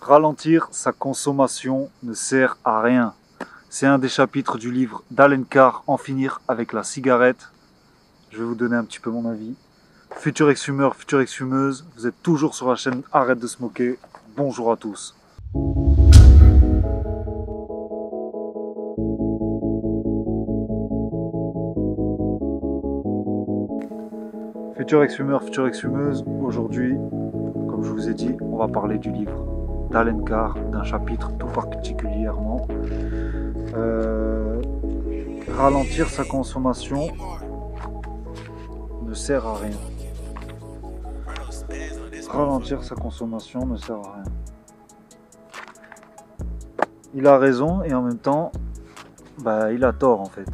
Ralentir sa consommation ne sert à rien. C'est un des chapitres du livre d'Allen Carr, En finir avec la cigarette. Je vais vous donner un petit peu mon avis. Futur ex-fumeur, future ex-fumeuse, vous êtes toujours sur la chaîne Arrête de smoker. Bonjour à tous. Futur ex-fumeur, future ex-fumeuse, aujourd'hui, comme je vous ai dit, on va parler du livre d'Allen Carr, d'un chapitre tout particulièrement. Ralentir sa consommation ne sert à rien. Ralentir sa consommation ne sert à rien. Il a raison et en même temps, il a tort en fait.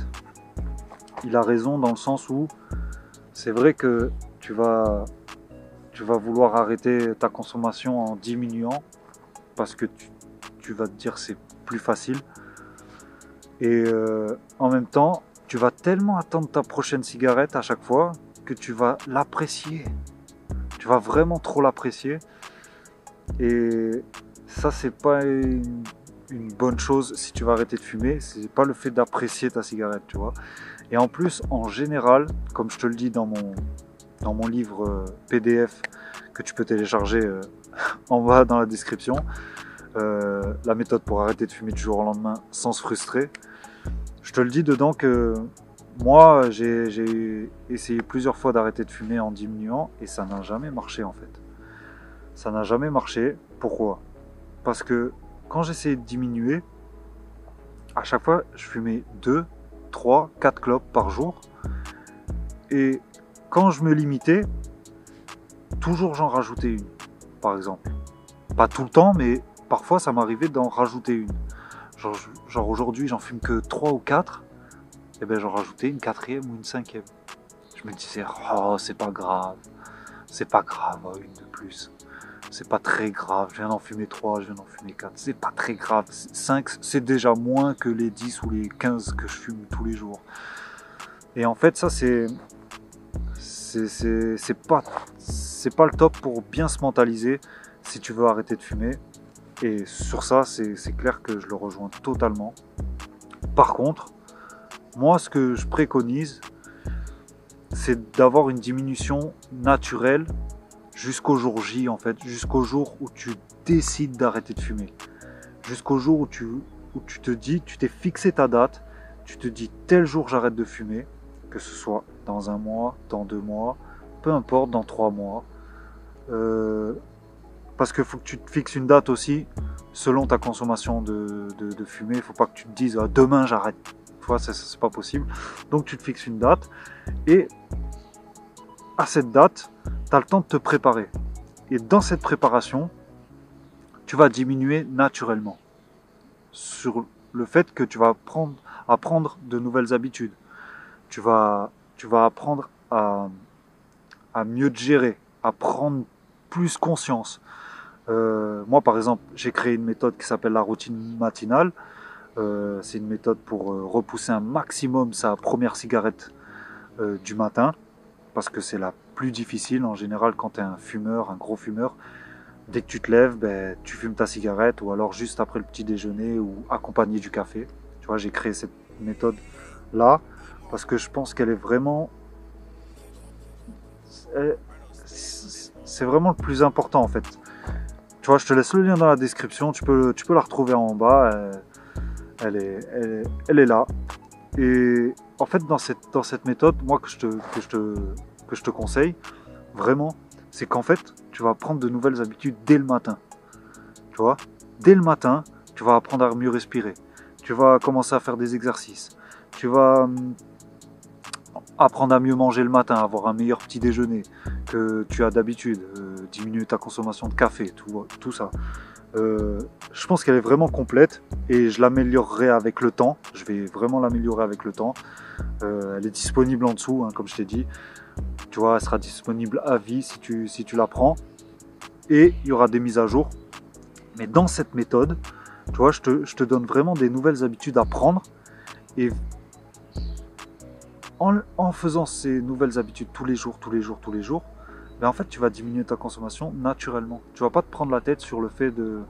Il a raison dans le sens où c'est vrai que tu vas vouloir arrêter ta consommation en diminuant parce que tu vas te dire c'est plus facile. Et en même temps, tu vas tellement attendre ta prochaine cigarette à chaque fois que tu vas l'apprécier. Tu vas vraiment trop l'apprécier. Et ça, c'est pas une bonne chose si tu vas arrêter de fumer. C'est pas le fait d'apprécier ta cigarette, tu vois. Et en plus, en général, comme je te le dis dans mon livre PDF que tu peux télécharger en bas dans la description, la méthode pour arrêter de fumer du jour au lendemain sans se frustrer. Je te le dis dedans que moi, j'ai essayé plusieurs fois d'arrêter de fumer en diminuant et ça n'a jamais marché en fait. Ça n'a jamais marché. Pourquoi ? Parce que quand j'essayais de diminuer, à chaque fois, je fumais 2, 3, 4 clopes par jour. Et quand je me limitais, toujours j'en rajoutais une, par exemple. Pas tout le temps, mais parfois ça m'arrivait d'en rajouter une. Genre aujourd'hui, j'en fume que 3 ou 4, et bien j'en rajoutais une 4e ou une 5e. Je me disais, oh, c'est pas grave, oh, une de plus. C'est pas très grave, je viens d'en fumer 3, je viens d'en fumer 4, c'est pas très grave. 5, c'est déjà moins que les 10 ou les 15 que je fume tous les jours. Et en fait, ça, c'est pas le top pour bien se mentaliser si tu veux arrêter de fumer. Et sur ça, c'est clair que je le rejoins totalement. Par contre, moi, ce que je préconise, c'est d'avoir une diminution naturelle jusqu'au jour J, en fait, jusqu'au jour où tu décides d'arrêter de fumer. Jusqu'au jour où tu te dis, tu t'es fixé ta date, tu te dis tel jour j'arrête de fumer, que ce soit dans 1 mois, dans 2 mois, peu importe, dans 3 mois. Parce qu'il faut que tu te fixes une date aussi, selon ta consommation de fumée. Il ne faut pas que tu te dises demain j'arrête. Tu vois, c'est pas possible. Donc tu te fixes une date et à cette date, tu as le temps de te préparer. Et dans cette préparation, tu vas diminuer naturellement sur le fait que tu vas apprendre de nouvelles habitudes. Tu vas apprendre à mieux te gérer, à prendre plus conscience. Moi, par exemple, j'ai créé une méthode qui s'appelle la routine matinale. C'est une méthode pour repousser un maximum sa première cigarette du matin, parce que c'est la plus difficile en général quand tu es un fumeur, un gros fumeur. Dès que tu te lèves, tu fumes ta cigarette, ou alors juste après le petit déjeuner, ou accompagné du café. Tu vois, j'ai créé cette méthode-là, parce que je pense qu'elle est vraiment... C'est vraiment le plus important en fait. Tu vois, je te laisse le lien dans la description, tu peux la retrouver en bas, elle est là. Et en fait, dans cette méthode, moi que je te conseille, vraiment, c'est qu'en fait, tu vas prendre de nouvelles habitudes dès le matin. Tu vois, dès le matin, tu vas apprendre à mieux respirer. Tu vas commencer à faire des exercices. Tu vas apprendre à mieux manger le matin, avoir un meilleur petit déjeuner que tu as d'habitude, diminuer ta consommation de café, tout ça. Je pense qu'elle est vraiment complète et je l'améliorerai avec le temps. Je vais vraiment l'améliorer avec le temps. Elle est disponible en dessous, comme je t'ai dit. Tu vois, elle sera disponible à vie si tu la prends. Et il y aura des mises à jour. Mais dans cette méthode, tu vois, je te donne vraiment des nouvelles habitudes à prendre. Et en faisant ces nouvelles habitudes tous les jours, en fait, tu vas diminuer ta consommation naturellement. Tu vas pas te prendre la tête sur le fait de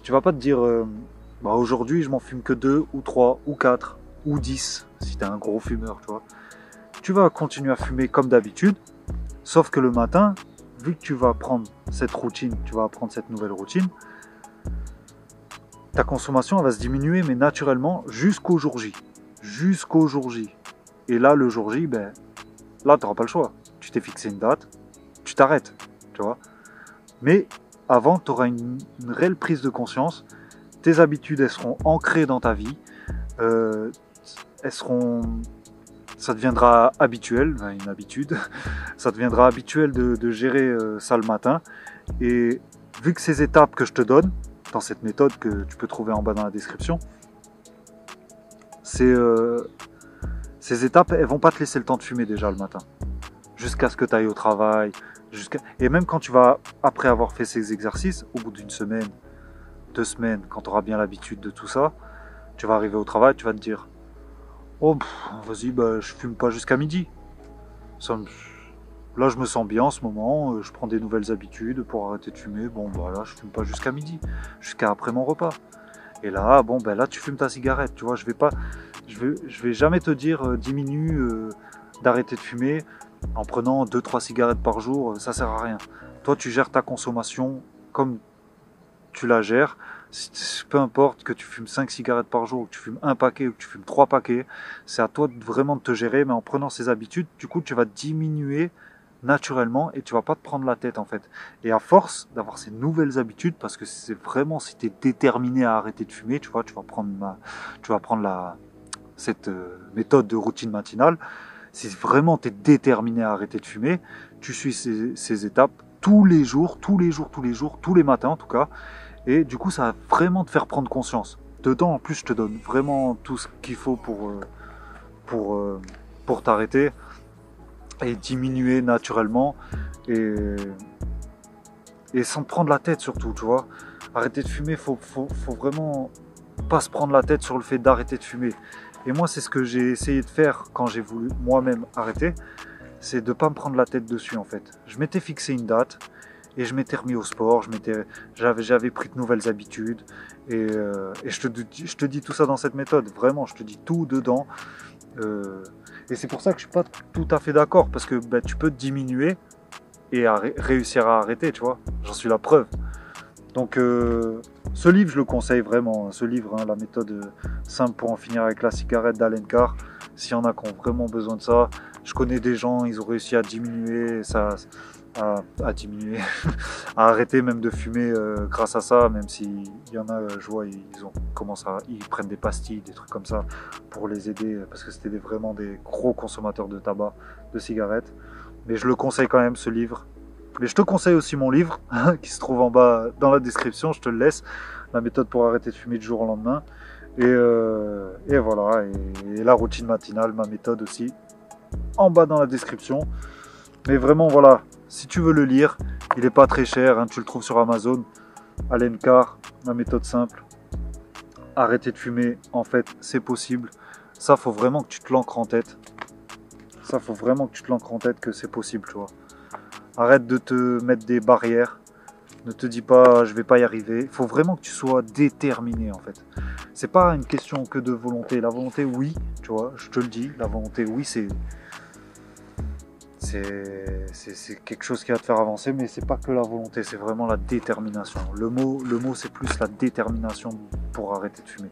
Tu vas pas te dire, bah aujourd'hui je m'en fume que 2 ou 3 ou 4 ou 10 si t'es un gros fumeur, tu vois. Tu vas continuer à fumer comme d'habitude, sauf que le matin, vu que tu vas prendre cette routine, tu vas apprendre cette nouvelle routine, ta consommation elle va se diminuer, mais naturellement, jusqu'au jour J. Jusqu'au jour J. Et là, le jour J, ben, là, tu n'auras pas le choix. Tu t'es fixé une date, tu t'arrêtes, tu vois. Mais avant, tu auras une réelle prise de conscience. Tes habitudes, elles seront ancrées dans ta vie. Elles seront... Ça deviendra habituel, une habitude. Ça deviendra habituel de gérer ça le matin. Et vu que ces étapes que je te donne, dans cette méthode que tu peux trouver en bas dans la description, ces étapes, elles vont pas te laisser le temps de fumer déjà le matin. Jusqu'à ce que tu ailles au travail. Et même quand tu vas, après avoir fait ces exercices, au bout d'une semaine, 2 semaines, quand tu auras bien l'habitude de tout ça, tu vas arriver au travail, tu vas te dire oh, vas-y, bah, je fume pas jusqu'à midi. Là, je me sens bien en ce moment, je prends des nouvelles habitudes pour arrêter de fumer. Bon, voilà, je fume pas jusqu'à midi, jusqu'à après mon repas. Et là, bon, ben là, tu fumes ta cigarette, tu vois. Je vais jamais te dire diminue, d'arrêter de fumer en prenant 2-3 cigarettes par jour, ça sert à rien. Toi, tu gères ta consommation comme tu la gères. Peu importe que tu fumes 5 cigarettes par jour, que tu fumes un paquet ou que tu fumes 3 paquets, c'est à toi vraiment de te gérer, mais en prenant ces habitudes, du coup, tu vas diminuer naturellement et tu vas pas te prendre la tête en fait. Et à force d'avoir ces nouvelles habitudes, parce que c'est vraiment si tu es déterminé à arrêter de fumer, tu vois, tu vas prendre cette méthode de routine matinale. Si vraiment tu es déterminé à arrêter de fumer, tu suis ces étapes tous les jours, tous les matins en tout cas. Et du coup, ça va vraiment te faire prendre conscience. Dedans, en plus, je te donne vraiment tout ce qu'il faut pour t'arrêter et diminuer naturellement et sans te prendre la tête surtout, tu vois. Arrêter de fumer, faut vraiment pas se prendre la tête sur le fait d'arrêter de fumer. Et moi, c'est ce que j'ai essayé de faire quand j'ai voulu moi-même arrêter, c'est de pas me prendre la tête dessus en fait. Je m'étais fixé une date et je m'étais remis au sport, j'avais pris de nouvelles habitudes et je te dis tout ça dans cette méthode, vraiment, je te dis tout dedans. Et c'est pour ça que je suis pas tout à fait d'accord, parce que bah, tu peux diminuer et réussir à arrêter, tu vois. J'en suis la preuve. Donc ce livre, je le conseille vraiment. Ce livre, hein, la méthode simple pour en finir avec la cigarette d'Allen Carr. S'il y en a qui ont vraiment besoin de ça, je connais des gens, ils ont réussi à diminuer ça, à diminuer, à arrêter même de fumer grâce à ça, même s'il y en a, je vois, ils prennent des pastilles, des trucs comme ça pour les aider, parce que c'était vraiment des gros consommateurs de tabac, de cigarettes. Mais je le conseille quand même, ce livre. Mais je te conseille aussi mon livre, qui se trouve en bas dans la description, je te le laisse, la méthode pour arrêter de fumer du jour au lendemain. Et voilà, et la routine matinale, ma méthode aussi, en bas dans la description. Mais vraiment, voilà, si tu veux le lire, il n'est pas très cher, hein, tu le trouves sur Amazon. Allen Carr, ma méthode simple. Arrêter de fumer, en fait, c'est possible. Ça, faut vraiment que tu te l'ancres en tête. Ça, faut vraiment que tu te l'ancres en tête que c'est possible, tu vois. Arrête de te mettre des barrières. Ne te dis pas, je vais pas y arriver. Il faut vraiment que tu sois déterminé, en fait. C'est pas une question que de volonté. La volonté, oui, tu vois, je te le dis. La volonté, oui, c'est quelque chose qui va te faire avancer, mais c'est pas que la volonté, c'est vraiment la détermination. Le mot c'est plus la détermination pour arrêter de fumer.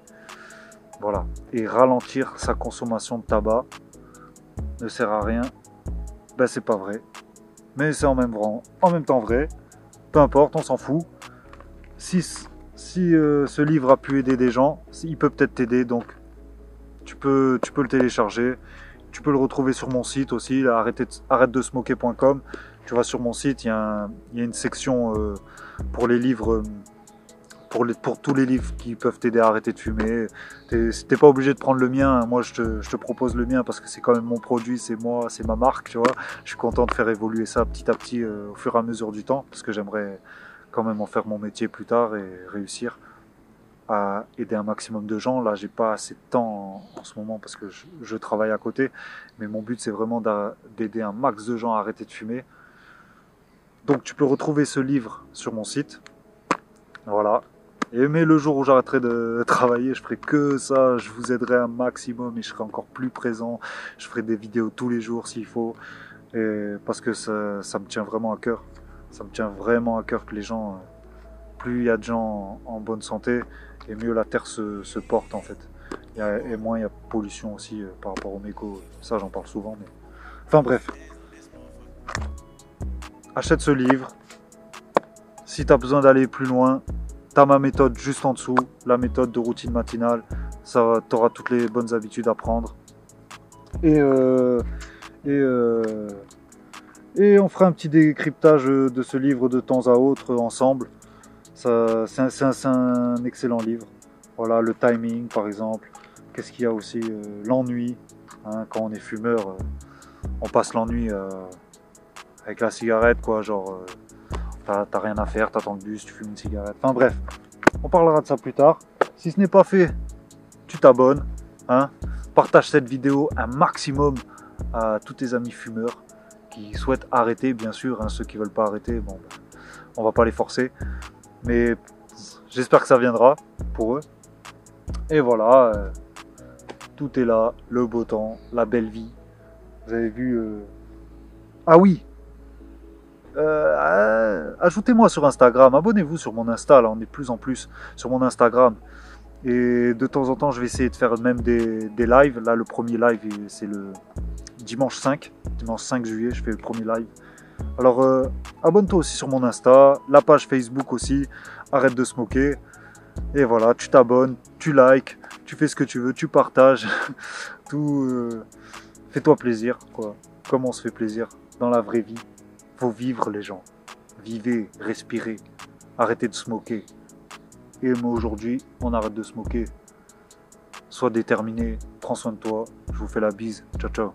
Voilà. Et ralentir sa consommation de tabac ne sert à rien. Ben c'est pas vrai. Mais c'est en même temps vrai. Peu importe, on s'en fout. Si ce livre a pu aider des gens, il peut peut-être t'aider, donc tu peux le télécharger. Tu peux le retrouver sur mon site aussi, arrête-de-smoker.com. Tu vas sur mon site, il y a une section pour les livres, pour tous les livres qui peuvent t'aider à arrêter de fumer. T'es pas obligé de prendre le mien, moi je te propose le mien parce que c'est quand même mon produit, c'est moi, c'est ma marque, tu vois. Je suis content de faire évoluer ça petit à petit au fur et à mesure du temps, parce que j'aimerais quand même en faire mon métier plus tard et réussir à aider un maximum de gens. Là, j'ai pas assez de temps en ce moment parce que je travaille à côté, mais mon but c'est vraiment d'aider un max de gens à arrêter de fumer. Donc tu peux retrouver ce livre sur mon site. Voilà. Mais le jour où j'arrêterai de travailler, je ferai que ça, je vous aiderai un maximum et je serai encore plus présent. Je ferai des vidéos tous les jours s'il faut, et parce que ça me tient vraiment à cœur. Ça me tient vraiment à cœur que les gens, plus il y a de gens en bonne santé, et mieux la terre se porte en fait. Et moins il y a pollution aussi par rapport aux mégots. Ça j'en parle souvent, mais... Enfin bref. Achète ce livre. Si tu as besoin d'aller plus loin, tu as ma méthode juste en dessous, la méthode de routine matinale. Ça, tu auras toutes les bonnes habitudes à prendre. Et on fera un petit décryptage de ce livre de temps à autre ensemble. C'est un excellent livre. Voilà, le timing par exemple. Qu'est-ce qu'il y a aussi l'ennui. Hein, quand on est fumeur, on passe l'ennui avec la cigarette, quoi. Genre, t'as rien à faire, t'attends le bus, tu fumes une cigarette. Enfin bref, on parlera de ça plus tard. Si ce n'est pas fait, tu t'abonnes. Hein, partage cette vidéo un maximum à tous tes amis fumeurs qui souhaitent arrêter, bien sûr. Hein, ceux qui veulent pas arrêter, bon, on va pas les forcer. Mais j'espère que ça viendra pour eux. Et voilà, tout est là, le beau temps, la belle vie. Vous avez vu... Ah oui, ajoutez-moi sur Instagram, abonnez-vous sur mon Insta, là on est de plus en plus sur mon Instagram. Et de temps en temps je vais essayer de faire même des lives. Là le premier live c'est le dimanche 5 juillet, je fais le premier live. Alors abonne-toi aussi sur mon Insta, la page Facebook aussi, arrête de se moquer. Et voilà, tu t'abonnes, tu likes, tu fais ce que tu veux, tu partages. Tout, fais-toi plaisir, quoi. Comme on se fait plaisir dans la vraie vie. Faut vivre les gens. Vivez, respirez, arrêtez de se moquer. Et moi aujourd'hui, on arrête de se moquer. Sois déterminé, prends soin de toi. Je vous fais la bise. Ciao ciao.